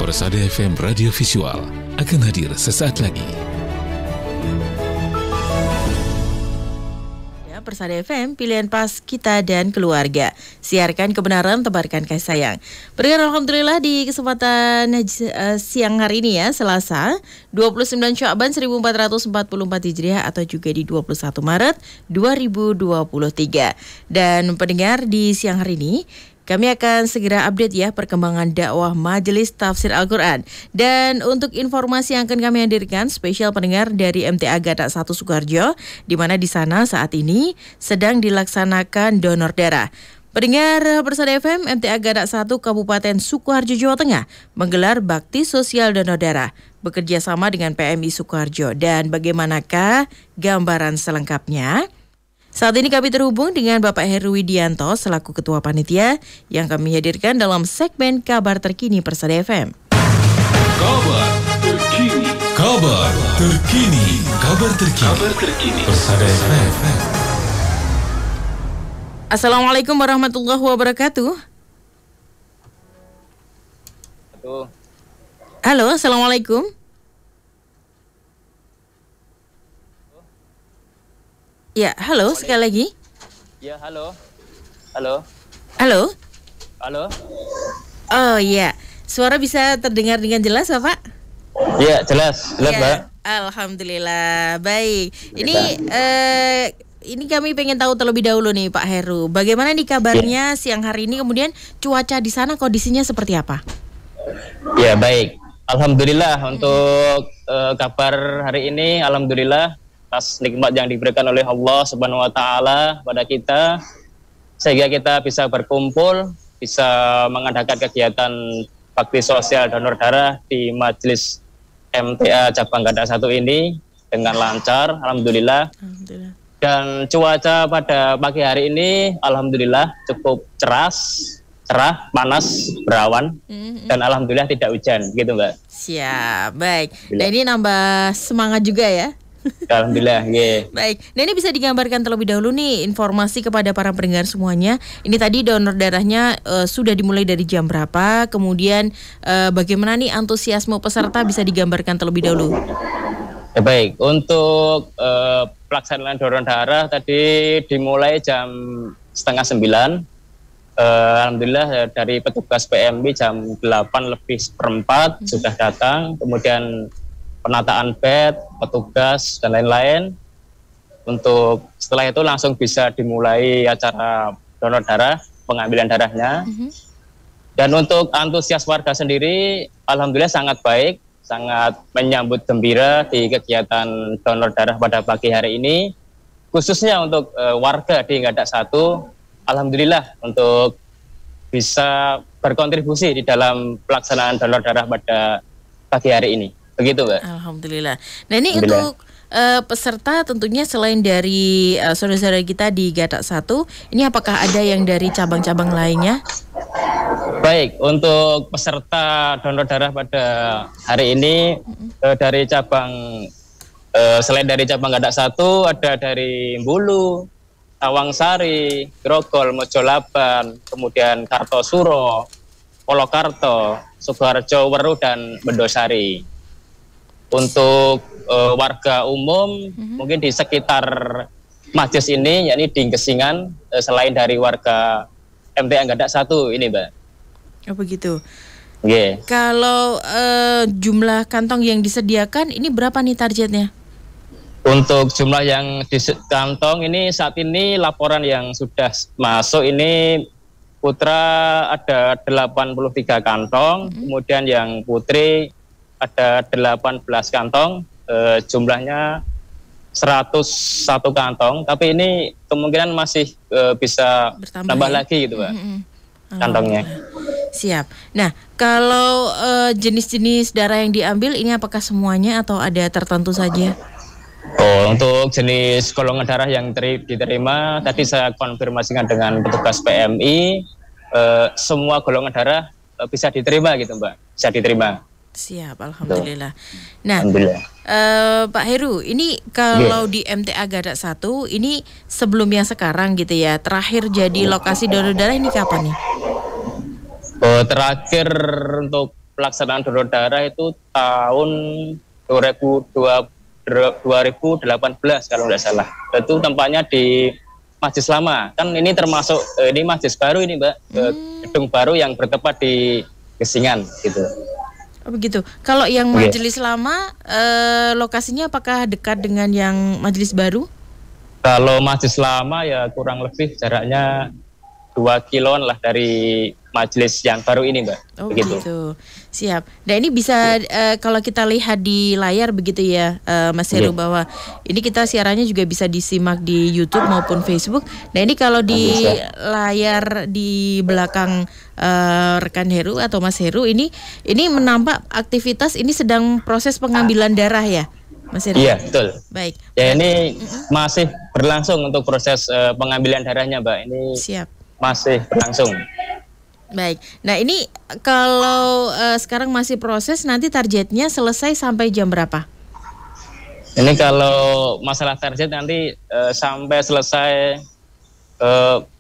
Persada FM Radio Visual akan hadir sesaat lagi. Persada FM, pilihan pas kita dan keluarga. Siarkan kebenaran, tebarkan kasih sayang. Berikan alhamdulillah di kesempatan siang hari ini ya, Selasa 29 Sya'ban 1444 Hijriah atau juga di 21 Maret 2023. Dan pendengar, di siang hari ini kami akan segera update ya perkembangan dakwah Majelis Tafsir Al-Quran. Dan untuk informasi yang akan kami hadirkan, spesial pendengar dari MTA Gadak 1 Sukoharjo, di mana di sana saat ini sedang dilaksanakan donor darah. Pendengar Persada FM, MTA Gadak 1 Kabupaten Sukoharjo, Jawa Tengah menggelar bakti sosial donor darah bekerja sama dengan PMI Sukoharjo. Dan bagaimanakah gambaran selengkapnya? Saat ini kami terhubung dengan Bapak Heru Widianto selaku Ketua Panitia yang kami hadirkan dalam segmen Kabar Terkini Persada FM. Kabar Terkini. Kabar Terkini. Kabar Terkini. Persada FM. Assalamualaikum warahmatullahi wabarakatuh. Halo, Assalamualaikum. Ya, halo sekali lagi. Ya, halo. Halo. Halo. Halo. Oh iya, suara bisa terdengar dengan jelas, Bapak? Iya, jelas, Ya, Mbak. alhamdulillah, baik. Ini kami pengen tahu terlebih dahulu nih, Pak Heru. Bagaimana nih kabarnya siang hari ini? Kemudian cuaca di sana kondisinya seperti apa? Ya, baik. Alhamdulillah untuk kabar hari ini, alhamdulillah atas nikmat yang diberikan oleh Allah Subhanahu wa taala pada kita, sehingga kita bisa berkumpul, bisa mengadakan kegiatan bakti sosial donor darah di Majelis MTA Cabang Gadak 1 ini dengan lancar, alhamdulillah. Alhamdulillah. Dan cuaca pada pagi hari ini alhamdulillah cukup cerah, panas, berawan, dan alhamdulillah tidak hujan, gitu Mbak. Siap, baik. Dan ini nambah semangat juga ya. Alhamdulillah, yeah. Baik, nah ini bisa digambarkan terlebih dahulu nih informasi kepada para pendengar semuanya. Ini tadi donor darahnya sudah dimulai dari jam berapa, kemudian bagaimana nih antusiasme peserta bisa digambarkan terlebih dahulu. Ya, baik, untuk pelaksanaan donor darah tadi dimulai jam 8:30. Alhamdulillah dari petugas PMI jam 8:04 sudah datang, kemudian penataan bed, petugas, dan lain-lain. Untuk setelah itu langsung bisa dimulai acara donor darah, pengambilan darahnya. Dan untuk antusias warga sendiri, alhamdulillah sangat baik, sangat menyambut gembira di kegiatan donor darah pada pagi hari ini. Khususnya untuk warga di Gadak 1, alhamdulillah untuk bisa berkontribusi di dalam pelaksanaan donor darah pada pagi hari ini. Begitu, Mbak. Alhamdulillah. Nah ini untuk peserta tentunya selain dari saudara-saudara kita di Gadak 1, ini apakah ada yang dari cabang-cabang lainnya? Baik, untuk peserta donor darah pada hari ini dari cabang selain dari cabang Gadak 1 ada dari Bulu, Tawangsari, Grogol, Mojolaban, kemudian Kartosuro, Polokarto, Sukoharjo, Weruh, dan Bendosari. Untuk warga umum mungkin di sekitar majelis ini, yakni di Gesingan, selain dari warga MTA Gadak 1 ini, Mbak. Oh begitu. Yeah. Kalau jumlah kantong yang disediakan ini berapa nih targetnya? Untuk jumlah yang di kantong ini saat ini laporan yang sudah masuk ini putra ada 83 kantong, kemudian yang putri ada 18 kantong, jumlahnya 101 kantong, tapi ini kemungkinan masih bisa tambah ya? Lagi gitu, Pak, kantongnya. Siap. Nah, kalau jenis-jenis darah yang diambil ini apakah semuanya atau ada tertentu saja? Oh, untuk jenis golongan darah yang diterima, tadi saya konfirmasikan dengan petugas PMI, semua golongan darah bisa diterima gitu, Mbak, bisa diterima. Siap, alhamdulillah. Nah, Pak Heru, ini kalau di MTA Gadak 1 ini sebelum yang sekarang gitu ya, terakhir jadi lokasi donor darah ini kapan nih? Terakhir untuk pelaksanaan donor darah itu tahun 2018 kalau nggak salah. Itu tempatnya di Masjid Lama. Kan ini termasuk ini masjid baru ini, Mbak. Gedung baru yang bertempat di Gesingan gitu. Oh, begitu. Kalau yang majelis lama lokasinya apakah dekat dengan yang majelis baru? Kalau majelis lama ya kurang lebih jaraknya 2 kiloan lah dari majelis yang baru ini, Mbak. Oh begitu. Siap. Nah ini bisa kalau kita lihat di layar begitu ya, Mas Heru, bahwa ini kita siarannya juga bisa disimak di YouTube maupun Facebook. Nah ini kalau di layar di belakang rekan Heru atau Mas Heru ini menampak aktivitas ini sedang proses pengambilan darah ya, Mas Heru? Iya, betul. Baik. Ya ini masih berlangsung untuk proses pengambilan darahnya, Mbak. Ini siap. Masih berlangsung. Baik. Nah ini kalau sekarang masih proses, nanti targetnya selesai sampai jam berapa? Ini kalau masalah target nanti sampai selesai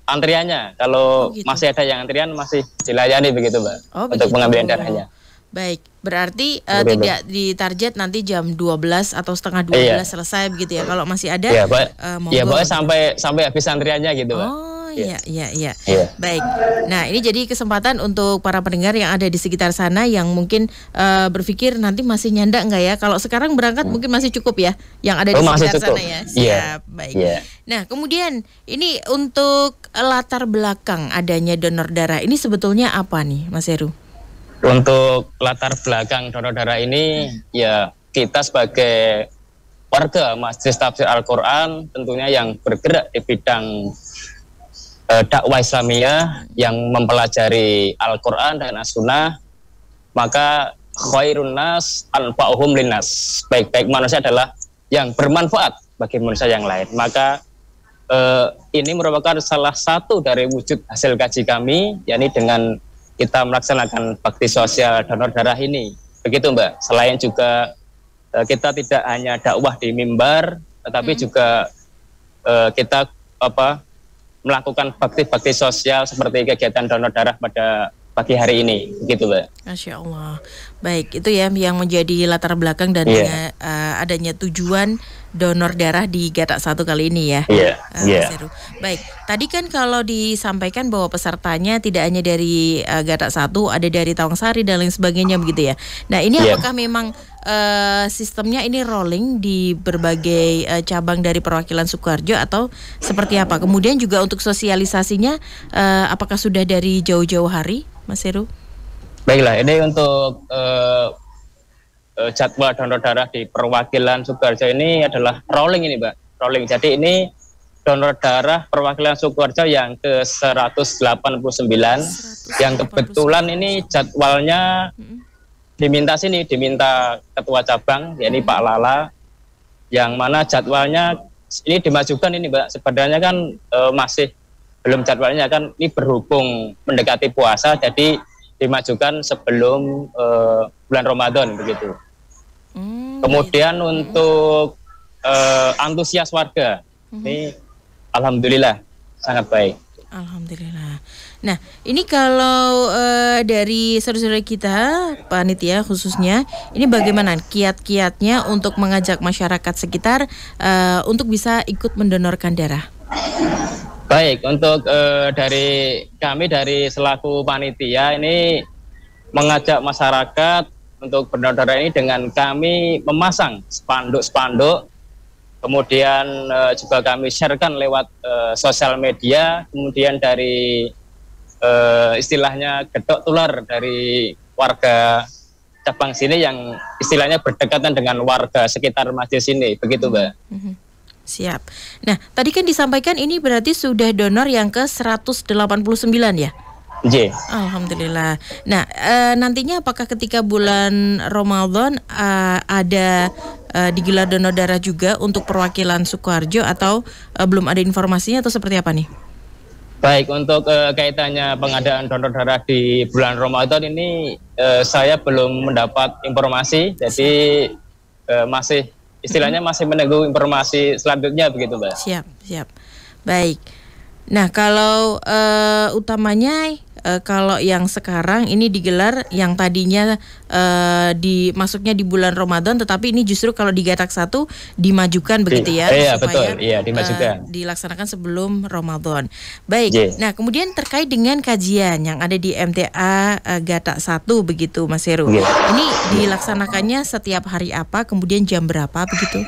antriannya. Kalau gitu. Masih ada yang antrian masih dilayani begitu, Mbak. Untuk pengambilan darahnya. Baik, berarti tidak ditarget nanti jam 12 atau setengah 12 selesai begitu ya. Kalau masih ada Mbak, sampai habis antriannya gitu, Mbak. Iya. Baik. Nah, ini jadi kesempatan untuk para pendengar yang ada di sekitar sana yang mungkin berpikir nanti masih nyandak nggak ya? Kalau sekarang berangkat mungkin masih cukup ya, yang ada di sekitar sana ya. Siap. Baik. Nah, kemudian ini untuk latar belakang adanya donor darah ini sebetulnya apa nih, Mas Heru? Untuk latar belakang donor darah ini ya kita sebagai warga Majelis Tafsir Al-Quran tentunya yang bergerak di bidang dakwah Islamiyah yang mempelajari Al-Quran dan As-Sunnah, maka khairun nas anfa'uhum linnas. Baik-baik manusia adalah yang bermanfaat bagi manusia yang lain. Maka ini merupakan salah satu dari wujud hasil kaji kami, yakni dengan kita melaksanakan bakti sosial donor darah ini. Begitu, Mbak. Selain juga kita tidak hanya dakwah di mimbar, tetapi juga kita melakukan bakti-bakti sosial seperti kegiatan donor darah pada pagi hari ini, begitu, Mbak. Masya Allah. Baik, itu ya yang menjadi latar belakang dan adanya tujuan donor darah di Gatak 1 kali ini ya. Baik, tadi kan kalau disampaikan bahwa pesertanya tidak hanya dari Gatak 1, ada dari Tawangsari dan lain sebagainya begitu ya. Nah ini apakah memang sistemnya ini rolling di berbagai cabang dari perwakilan Sukoharjo atau seperti apa? Kemudian juga untuk sosialisasinya apakah sudah dari jauh-jauh hari, Mas Heru? Baiklah, ini untuk jadwal donor darah di perwakilan Sukoharjo ini adalah rolling ini, Mbak. Rolling. Jadi ini donor darah perwakilan Sukoharjo yang ke-189 yang kebetulan ini jadwalnya diminta ketua cabang, yakni Pak Lala, yang mana jadwalnya ini dimajukan ini, Mbak. Sebenarnya kan masih belum jadwalnya kan, ini berhubung mendekati puasa, jadi dimajukan sebelum bulan Ramadan begitu. Kemudian untuk antusias warga, ini alhamdulillah sangat baik. Alhamdulillah. Nah, ini kalau dari saudara-saudara kita, panitia khususnya, ini bagaimana kiat-kiatnya untuk mengajak masyarakat sekitar untuk bisa ikut mendonorkan darah? Baik, untuk dari kami dari selaku panitia ini mengajak masyarakat untuk berdonor darah ini dengan kami memasang spanduk-spanduk, kemudian juga kami sharekan lewat sosial media, kemudian dari istilahnya gedok tular dari warga cabang sini yang istilahnya berdekatan dengan warga sekitar masjid sini, begitu, Mbak. Siap. Nah, tadi kan disampaikan ini berarti sudah donor yang ke-189 ya? Iya. Alhamdulillah. Nah, nantinya apakah ketika bulan Ramadan ada digelar donor darah juga untuk perwakilan Sukoharjo atau belum ada informasinya atau seperti apa nih? Baik, untuk kaitannya pengadaan donor darah di bulan Ramadan ini saya belum mendapat informasi, jadi masih istilahnya masih menunggu informasi selanjutnya begitu, Mbak. Siap. Baik. Nah, kalau utamanya kalau yang sekarang ini digelar yang tadinya masuknya di bulan Ramadan, tetapi ini justru kalau di Gatak 1 dimajukan begitu ya, Iya, supaya betul. Iya, dimajukan. dilaksanakan sebelum Ramadan. Baik. Yeah. Nah, kemudian terkait dengan kajian yang ada di MTA Gatak 1 begitu, Mas Heru. Yeah. Ini dilaksanakannya setiap hari apa, kemudian jam berapa begitu?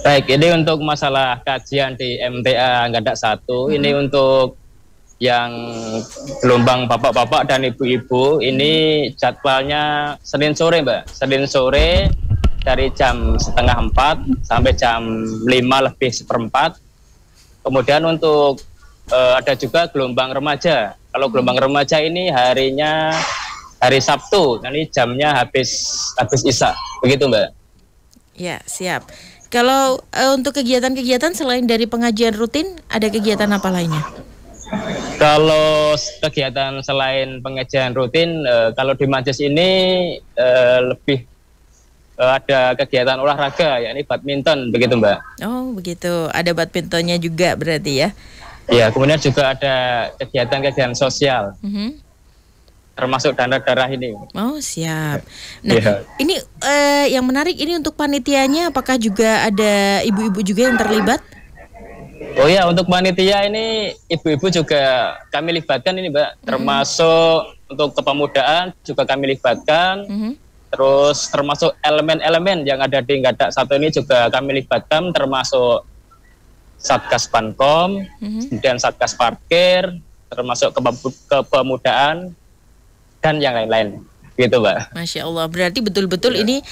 Baik, ini untuk masalah kajian di MTA Gatak 1, ini untuk yang gelombang bapak-bapak dan ibu-ibu, ini jadwalnya Senin sore, Mbak. Senin sore dari jam 3:30 sampai jam 5:45. Kemudian untuk ada juga gelombang remaja. Kalau gelombang remaja ini harinya hari Sabtu, ini jamnya habis Isya. Begitu, Mbak. Ya, siap. Kalau untuk kegiatan-kegiatan selain dari pengajian rutin, ada kegiatan apa lainnya? Kalau kegiatan selain pengajian rutin, kalau di majelis ini lebih ada kegiatan olahraga, yakni badminton, begitu Mbak. Oh begitu, ada badmintonnya juga berarti ya? Ya, kemudian juga ada kegiatan-kegiatan sosial, termasuk donor darah ini. Oh siap. Nah ini yang menarik ini untuk panitianya, apakah juga ada ibu-ibu juga yang terlibat? Oh ya, untuk panitia ini ibu-ibu juga kami libatkan ini Mbak, termasuk untuk kepemudaan juga kami libatkan, terus termasuk elemen-elemen yang ada di Gatak 1 ini juga kami libatkan, termasuk Satgas Pankom, kemudian Satgas Parkir, termasuk kepemudaan dan yang lain-lain. Gitu Mbak. Masya Allah, berarti betul-betul ini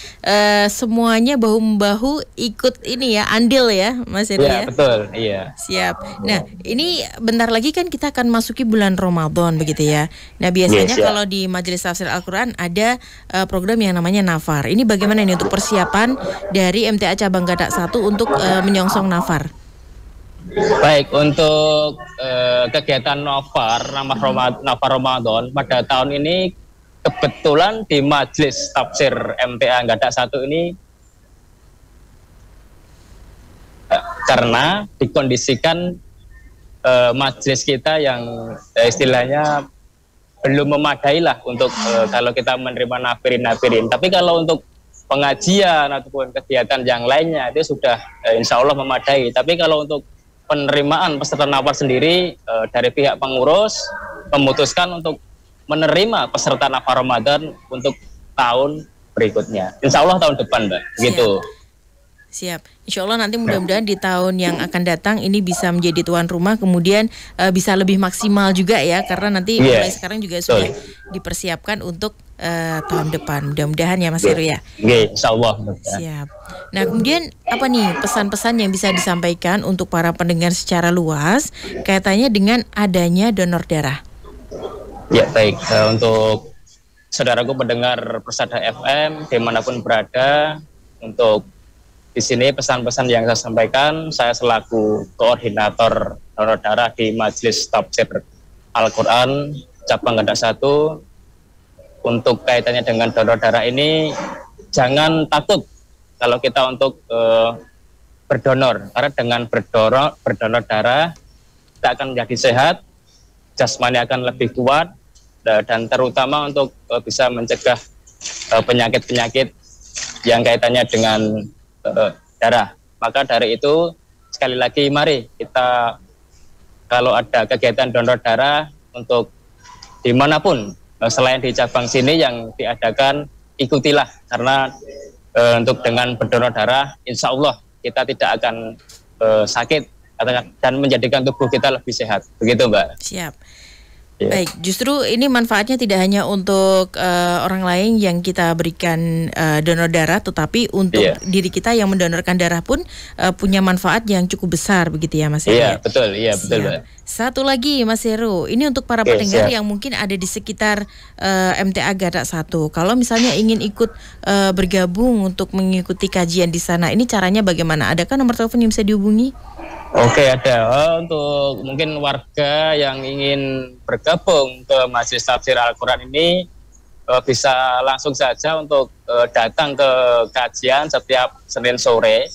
semuanya bahu-membahu ikut ini ya, andil ya Mas Heru ya? Betul, iya. Siap. Nah ini bentar lagi kan kita akan masuki bulan Ramadan begitu ya. Nah biasanya kalau di Majelis Tafsir Al-Quran ada program yang namanya Nafar. Ini bagaimana ini untuk persiapan dari MTA Cabang Gatak 1 untuk menyongsong Nafar? Baik, untuk kegiatan Nafar Ramadan pada tahun ini kebetulan di Majelis Tafsir MTA Gatak 1 ini karena dikondisikan majelis kita yang istilahnya belum memadai lah untuk kalau kita menerima nafirin. Tapi kalau untuk pengajian ataupun kegiatan yang lainnya itu sudah insya Allah memadai. Tapi kalau untuk penerimaan peserta nafar sendiri dari pihak pengurus memutuskan untuk menerima peserta nafar Ramadan untuk tahun berikutnya. Insya Allah tahun depan, Mbak. Gitu. Siap. Insya Allah nanti mudah-mudahan di tahun yang akan datang ini bisa menjadi tuan rumah, kemudian bisa lebih maksimal juga ya, karena nanti mulai sekarang juga sudah dipersiapkan untuk tahun depan. Mudah-mudahan ya Mas Heru ya. Insya Allah. Siap. Nah kemudian apa nih pesan-pesan yang bisa disampaikan untuk para pendengar secara luas kaitannya dengan adanya donor darah? Ya baik, untuk saudaraku pendengar Persada FM dimanapun berada, untuk di sini pesan-pesan yang saya sampaikan, saya selaku koordinator donor darah di Majelis Tafsir Al-Quran Cabang Gatak 1, untuk kaitannya dengan donor darah ini jangan takut kalau kita untuk berdonor, karena dengan berdonor darah kita akan menjadi sehat, jasmani akan lebih kuat, dan terutama untuk bisa mencegah penyakit-penyakit yang kaitannya dengan darah. Maka dari itu sekali lagi mari kita kalau ada kegiatan donor darah untuk dimanapun selain di cabang sini yang diadakan, ikutilah, karena untuk dengan berdonor darah insya Allah kita tidak akan sakit dan menjadikan tubuh kita lebih sehat. Begitu Mbak. Siap. Baik, justru ini manfaatnya tidak hanya untuk orang lain yang kita berikan donor darah, tetapi untuk diri kita yang mendonorkan darah pun punya manfaat yang cukup besar begitu ya Mas Heru? Iya, betul, betul Mbak. Satu lagi Mas Heru, ini untuk para pendengar yang mungkin ada di sekitar MTA Gatak 1. Kalau misalnya ingin ikut bergabung untuk mengikuti kajian di sana, ini caranya bagaimana? Adakah nomor telepon yang bisa dihubungi? Oke, ada. Untuk mungkin warga yang ingin bergabung ke Majelis Tafsir Al-Quran ini bisa langsung saja untuk datang ke kajian setiap Senin sore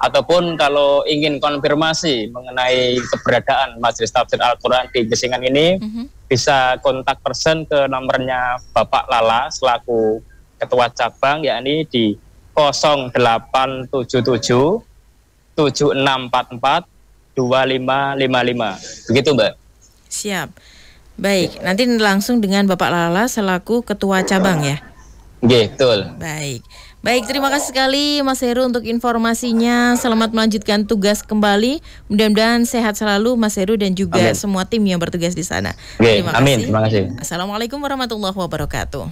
ataupun kalau ingin konfirmasi mengenai keberadaan Majelis Tafsir Al-Quran di Gesingan ini, bisa kontak person ke nomornya Bapak Lala selaku Ketua Cabang, yakni di 0877 7644 2555. Begitu, Mbak. Siap. Baik, nanti langsung dengan Bapak Lala selaku Ketua Cabang ya. Betul. Baik. Baik, terima kasih sekali Mas Heru untuk informasinya. Selamat melanjutkan tugas kembali. Mudah-mudahan sehat selalu Mas Heru dan juga semua tim yang bertugas di sana. Terima kasih. Terima kasih. Assalamualaikum warahmatullahi wabarakatuh.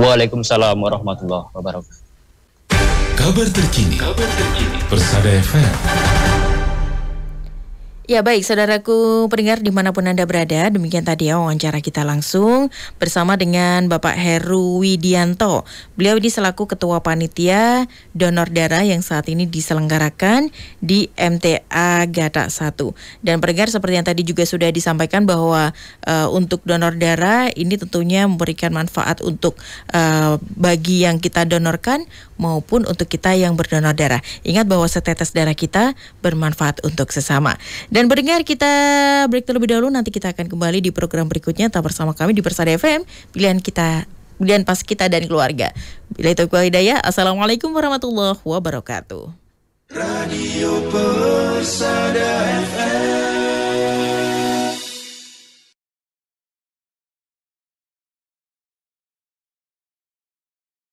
Waalaikumsalam warahmatullahi wabarakatuh. Kabar terkini. Persada FM. Ya baik, saudaraku pendengar dimanapun Anda berada, demikian tadi wawancara kita langsung bersama dengan Bapak Heru Widianto. Beliau ini selaku Ketua Panitia Donor Darah yang saat ini diselenggarakan di MTA Gatak 1. Dan pendengar seperti yang tadi juga sudah disampaikan bahwa untuk donor darah ini tentunya memberikan manfaat untuk bagi yang kita donorkan maupun untuk kita yang berdonor darah. Ingat bahwa setetes darah kita bermanfaat untuk sesama. Dan pendengar, kita break terlebih dahulu, nanti kita akan kembali di program berikutnya. Tetap bersama kami di Persada FM, pilihan pas kita dan keluarga. Bila itu hidayah, Assalamualaikum warahmatullahi wabarakatuh. Radio Persada FM.